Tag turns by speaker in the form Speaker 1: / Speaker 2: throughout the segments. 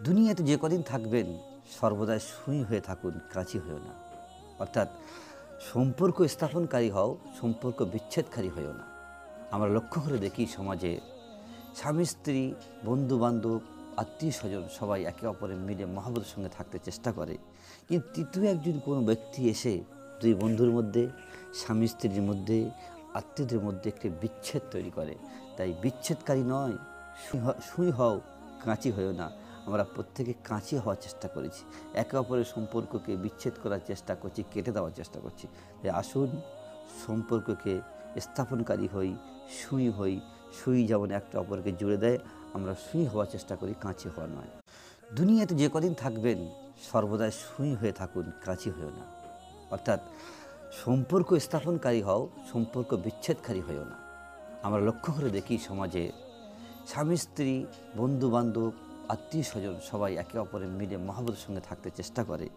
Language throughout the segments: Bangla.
Speaker 1: দুনিয়াতে যে কদিন থাকবেন সর্বদাই সুই হয়ে থাকুন, কাঁচি হয়েও না। অর্থাৎ সম্পর্ক স্থাপনকারী হও, সম্পর্ক বিচ্ছেদকারী হয়েও না। আমরা লক্ষ্য করে দেখি সমাজে স্বামী স্ত্রী, বন্ধু বান্ধব, আত্মীয় স্বজন সবাই একে অপরের মিলে মহাব্বতের সঙ্গে থাকতে চেষ্টা করে, কিন্তু তৃতীয় একজন কোনো ব্যক্তি এসে দুই বন্ধুর মধ্যে, স্বামী স্ত্রীর মধ্যে, আত্মীয়দের মধ্যে একটি বিচ্ছেদ তৈরি করে। তাই বিচ্ছেদকারী নয়, সুই হও, কাঁচি হয়েও না। আমরা প্রত্যেকে কাঁচি হওয়ার চেষ্টা করেছি, একে অপরের সম্পর্ককে বিচ্ছেদ করার চেষ্টা করছি, কেটে দেওয়ার চেষ্টা করছি। তাই আসুন সম্পর্ককে স্থাপনকারী হই, সুই হই। সুই যেমন একটা অপরকে জুড়ে দেয়, আমরা সুই হওয়ার চেষ্টা করি, কাঁচি হওয়া নয়। দুনিয়াতে যে কদিন থাকবেন সর্বদাই সুই হয়ে থাকুন, কাঁচি হয়েও না। অর্থাৎ সম্পর্ক স্থাপনকারী হও, সম্পর্ক বিচ্ছেদকারী হয়েও না। আমরা লক্ষ্য করে দেখি সমাজে স্বামী স্ত্রী, বন্ধু বান্ধব, আত্মীয় স্বজন সবাই একে অপরের মিলে মহাব্বতের সঙ্গে থাকতে চেষ্টা করে,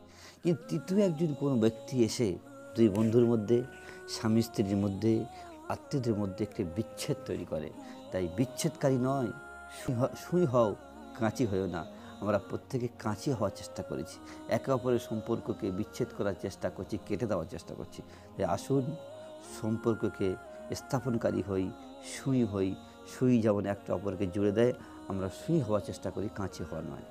Speaker 1: কিন্তু তৃতীয় একজন কোনো ব্যক্তি এসে দুই বন্ধুর মধ্যে, স্বামী স্ত্রীর মধ্যে, আত্মীয়দের মধ্যে একটি বিচ্ছেদ তৈরি করে। তাই বিচ্ছেদকারী নয়, সুই হও, কাঁচি হয়েও না। আমরা প্রত্যেকে কাঁচি হওয়ার চেষ্টা করেছি, একে অপরের সম্পর্ককে বিচ্ছেদ করার চেষ্টা করছি, কেটে দেওয়ার চেষ্টা করছি। তাই আসুন সম্পর্ককে স্থাপনকারী হই, সুই হই। সুই যেমন একটা অপরকে জুড়ে দেয়, আমরা সুই হওয়ার চেষ্টা করি, কাঁচি হওয়া নয়।